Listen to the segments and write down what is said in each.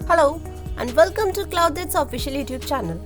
Hello and welcome to CloudDead's official YouTube channel.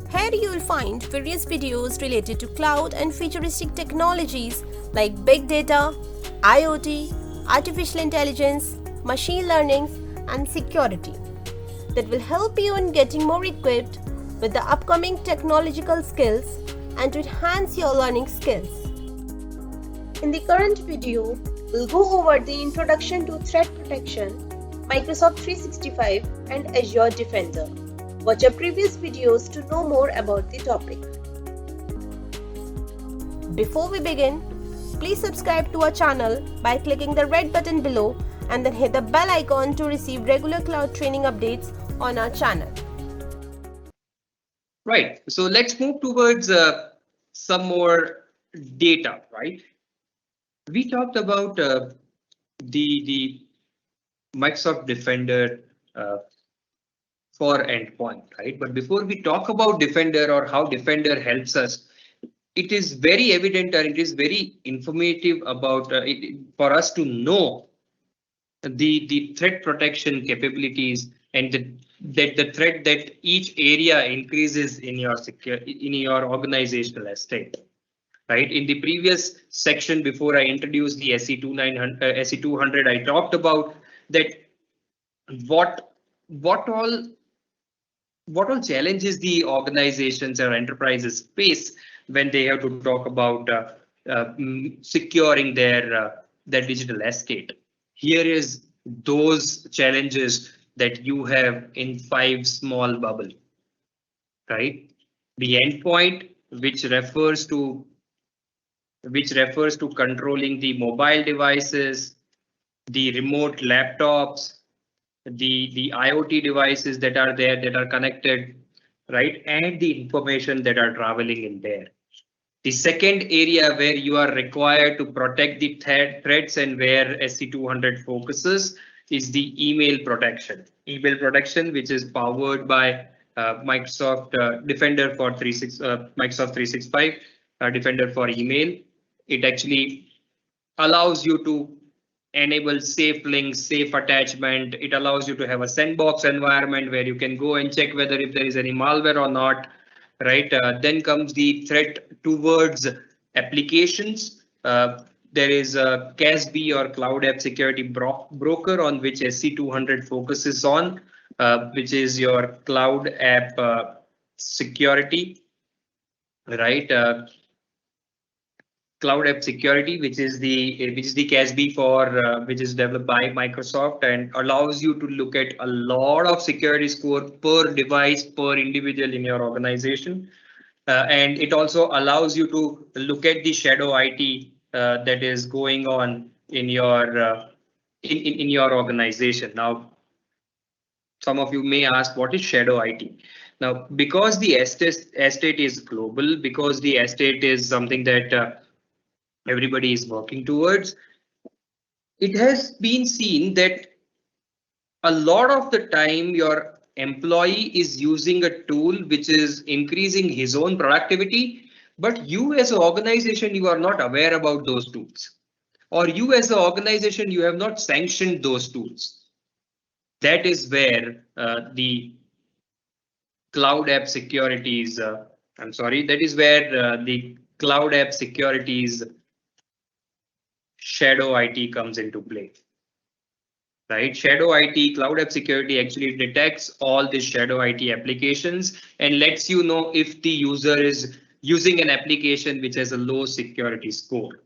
Here you will find various videos related to cloud and futuristic technologies like big data, IoT, artificial intelligence, machine learning, and security that will help you in getting more equipped with the upcoming technological skills and to enhance your learning skills. In the current video, we'll go over the introduction to threat protection, Microsoft 365 and Azure Defender. Watch our previous videos to know more about the topic. Before we begin, please subscribe to our channel by clicking the red button below and then hit the bell icon to receive regular cloud training updates on our channel. Right, so let's move towards some more data, right? We talked about the Microsoft Defender for endpoint, right? But before we talk about Defender or how Defender helps us, it is very evident and it is very informative about for us to know the threat protection capabilities and the threat that each area increases in your organizational estate. Right, in the previous section before I introduced the SE200, I talked about that what all challenges the organizations or enterprises face when they have to talk about securing their digital estate. Here is those challenges that you have in 5 small bubble, right? The endpoint, which refers to controlling the mobile devices, the remote laptops, the IoT devices that are there that are connected, right? And the information that are traveling in there. The second area where you are required to protect the threats and where SC200 focuses is the email protection. Email protection, which is powered by Microsoft Defender for Microsoft 365, Defender for email. It actually allows you to enable safe links, safe attachment. It allows you to have a sandbox environment where you can go and check whether if there is any malware or not, right? Then comes the threat towards applications. There is a CASB or Cloud App Security Broker on which SC200 focuses on, which is your cloud app security, right? Cloud App Security, which is the CASB for which is developed by Microsoft and allows you to look at a lot of security score per device per individual in your organization, and it also allows you to look at the shadow IT that is going on in your in your organization. Now, some of you may ask, what is shadow IT? Now, because the estate is global, because the estate is something that everybody is working towards, it has been seen that a lot of the time your employee is using a tool which is increasing his own productivity, but you as an organization, you are not aware about those tools, or you as an organization, you have not sanctioned those tools. That is where the cloud app securities, that is where the cloud app securities shadow IT comes into play, right? Shadow IT, Cloud App Security actually detects all the shadow IT applications and lets you know if the user is using an application which has a low security score,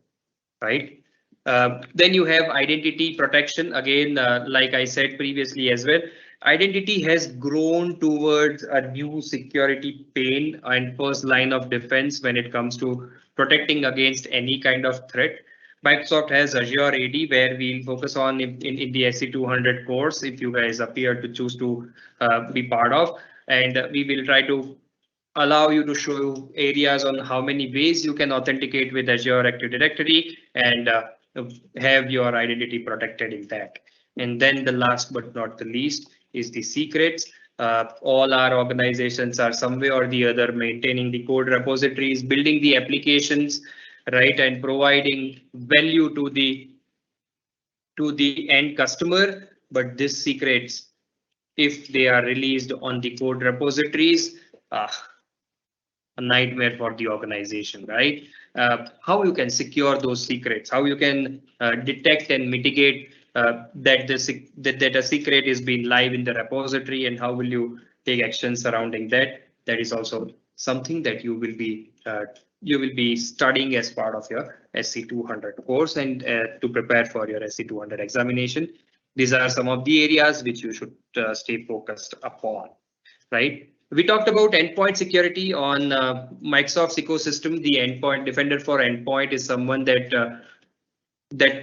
right? Then you have identity protection. Again, like I said previously as well, identity has grown towards a new security pane and first line of defense when it comes to protecting against any kind of threat. Microsoft has Azure AD, where we'll focus on in the SC200 course, if you guys appear to choose to be part of, and we will try to allow you to show areas on how many ways you can authenticate with Azure Active Directory and have your identity protected in that. And then the last but not the least is the secrets. All our organizations are some way or the other maintaining the code repositories, building the applications, right, and providing value to the to the end customer, but these secrets, if they are released on the code repositories, a nightmare for the organization, right? How you can secure those secrets, how you can detect and mitigate that a secret is being live in the repository, and how will you take action surrounding that? That is also something that you will be studying as part of your SC200 course, and to prepare for your SC200 examination. These are some of the areas which you should stay focused upon, right? We talked about endpoint security on Microsoft's ecosystem. The endpoint defender for endpoint is someone that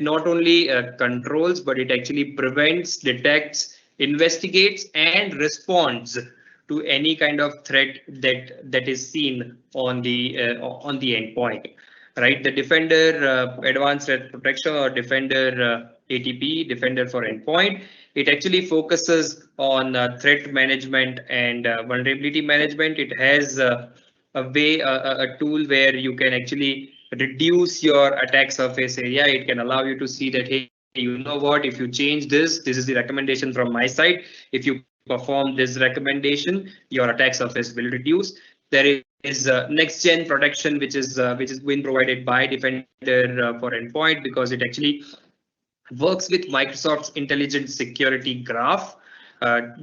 not only controls, but it actually prevents, detects, investigates, and responds to any kind of threat that is seen on the endpoint. Right, the Defender Advanced Threat Protection, or Defender ATP, Defender for Endpoint, it actually focuses on threat management and vulnerability management. It has a tool where you can actually reduce your attack surface area. It can allow you to see that, hey, you know what, if you change this is the recommendation from my side. If you perform this recommendation, your attack surface will reduce. There is next gen protection, which is being provided by Defender for Endpoint, because it actually works with Microsoft's intelligent security graph,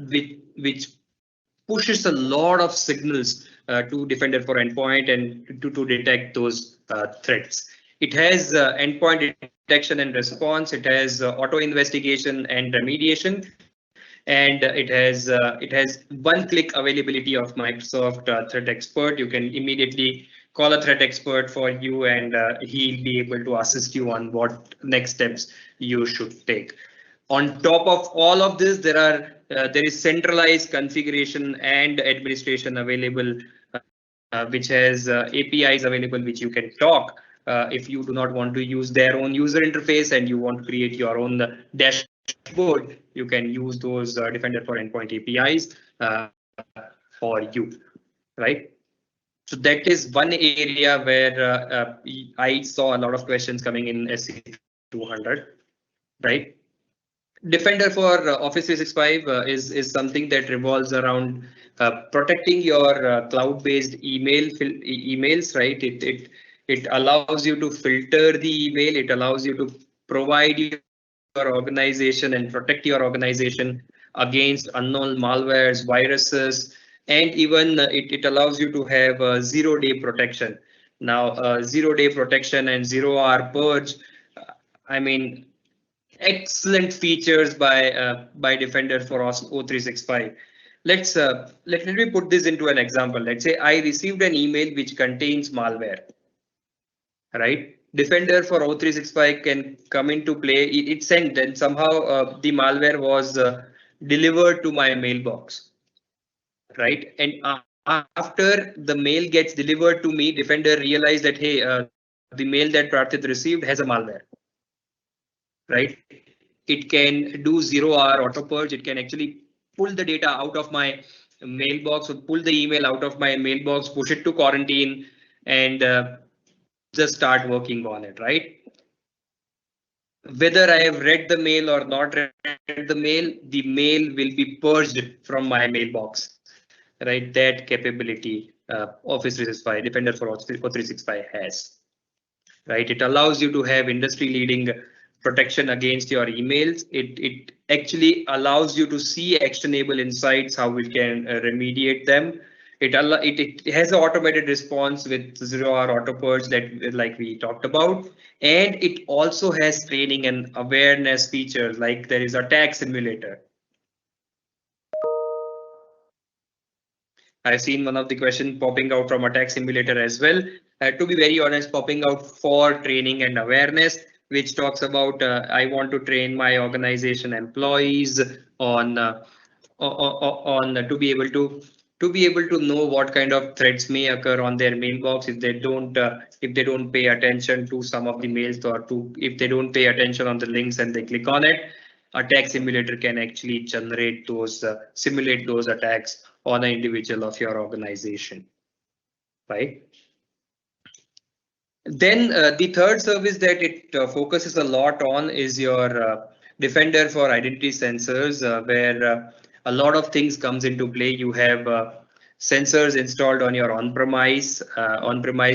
which pushes a lot of signals to Defender for Endpoint and to detect those threats. It has endpoint detection and response. It has auto investigation and remediation, and it has one-click availability of Microsoft Threat Expert. You can immediately call a threat expert for you, and he'll be able to assist you on what next steps you should take. On top of all of this, there is centralized configuration and administration available, which has APIs available which you can talk. If you do not want to use their own user interface and you want to create your own dashboard, you can use those Defender for Endpoint APIs for you, right? So that is one area where I saw a lot of questions coming in SC200, right? Defender for Office 365 is something that revolves around protecting your cloud-based emails, right? It allows you to filter the email. It allows you to provide your organization and protect your organization against unknown malwares, viruses, and even it allows you to have a zero-day protection. Now, zero-day protection and zero-hour purge, I mean, excellent features by Defender for O365. Let me put this into an example. Let's say I received an email which contains malware, right? Defender for O365 can come into play. It sent, and somehow the malware was delivered to my mailbox, right? And after the mail gets delivered to me, Defender realized that, hey, the mail that Prarthit received has a malware, right? It can do zero-hour auto purge. It can actually pull the data out of my mailbox, or pull the email out of my mailbox, push it to quarantine, and just start working on it, right? Whether I have read the mail or not read the mail will be purged from my mailbox, right? That capability Office 365, Defender for O365 has, right? It allows you to have industry-leading protection against your emails. It actually allows you to see actionable insights, how we can remediate them. It has an automated response with zero-hour auto purge that, like we talked about, and it also has training and awareness features, like there is Attack Simulator. I've seen one of the questions popping out from Attack Simulator as well. To be very honest, popping out for training and awareness, which talks about I want to train my organization employees on to be able to know what kind of threats may occur on their mailbox if they don't pay attention to some of the mails, or if they don't pay attention on the links and they click on it. Attack Simulator can actually generate those simulate those attacks on an individual of your organization, right? Then the third service that it focuses a lot on is your Defender for identity sensors, where a lot of things comes into play. You have sensors installed on your on-premise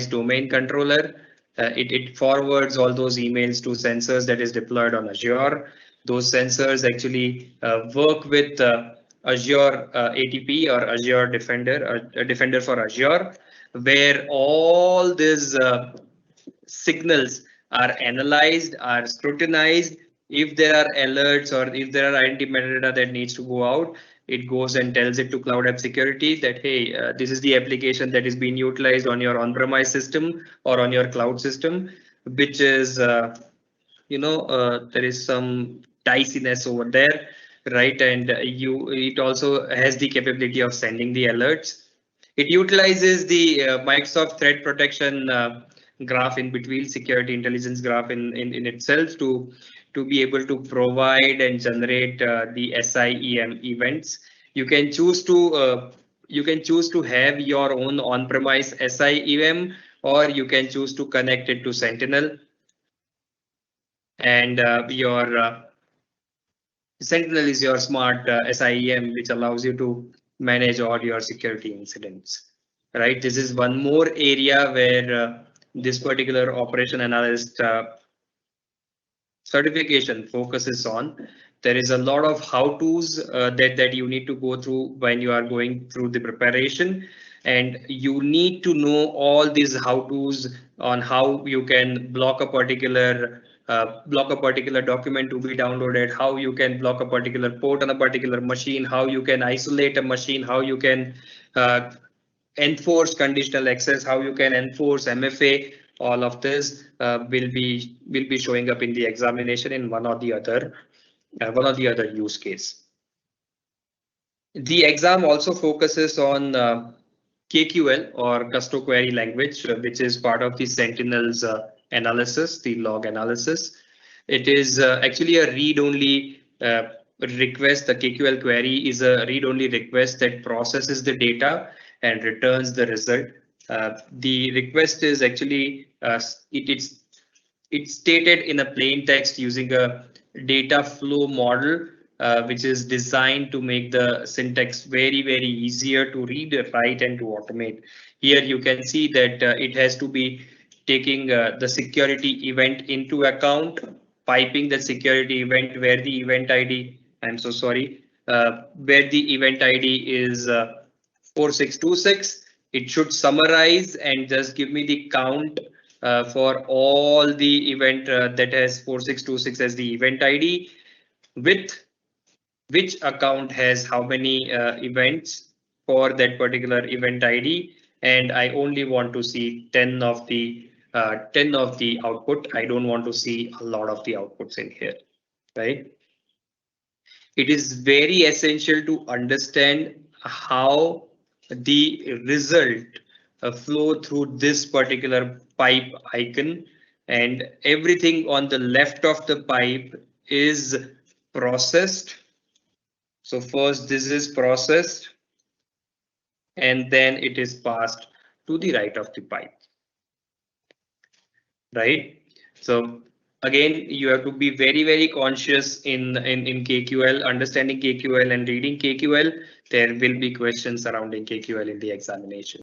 domain controller. It forwards all those emails to sensors that is deployed on Azure. Those sensors actually work with Azure ATP or Azure Defender, Defender for Azure, where all these signals are analyzed, are scrutinized. If there are alerts or if there are identity metadata that needs to go out, it goes and tells it to Cloud App Security that, hey, this is the application that is being utilized on your on-premise system or on your cloud system, which is, there is some diciness over there, right? And it also has the capability of sending the alerts. It utilizes the Microsoft Threat Protection graph in between, security intelligence graph in itself, to be able to provide and generate the SIEM events. You can choose to have your own on-premise SIEM, or you can choose to connect it to Sentinel. And your Sentinel is your smart SIEM, which allows you to manage all your security incidents, right? This is one more area where this particular operation analyst certification focuses on. There is a lot of how-tos that you need to go through when you are going through the preparation, and you need to know all these how-tos on how you can block a particular document to be downloaded, how you can block a particular port on a particular machine, how you can isolate a machine, how you can enforce conditional access, how you can enforce MFA. All of this will be showing up in the examination in one or the other use case. The exam also focuses on KQL, or Custom Query Language, which is part of the Sentinel's analysis, the log analysis. It is actually a read-only request. The KQL query is a read-only request that processes the data and returns the result. The request is actually it's stated in a plain text using a data flow model, which is designed to make the syntax very easier to read, write, and to automate. Here you can see that it has to be taking the security event into account, piping the security event where the event ID, I'm so sorry, where the event ID is 4626. It should summarize and just give me the count for all the event that has 4626 as the event ID, with which account has how many events for that particular event ID. And I only want to see 10 of the output. I don't want to see a lot of the outputs in here, right? It is very essential to understand how the result flow through this particular pipe icon, and everything on the left of the pipe is processed. So first this is processed, and then it is passed to the right of the pipe, right? So again, you have to be very conscious in KQL, understanding KQL and reading KQL. There will be questions surrounding KQL in the examination.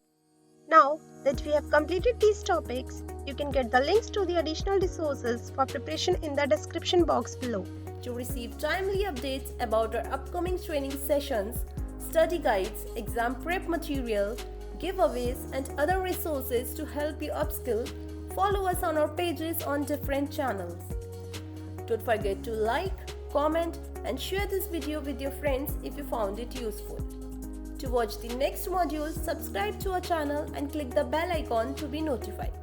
Now that we have completed these topics, you can get the links to the additional resources for preparation in the description box below. To receive timely updates about our upcoming training sessions, study guides, exam prep material, giveaways, and other resources to help you upskill, follow us on our pages on different channels. Don't forget to like, comment, and share this video with your friends if you found it useful. To watch the next module, subscribe to our channel and click the bell icon to be notified.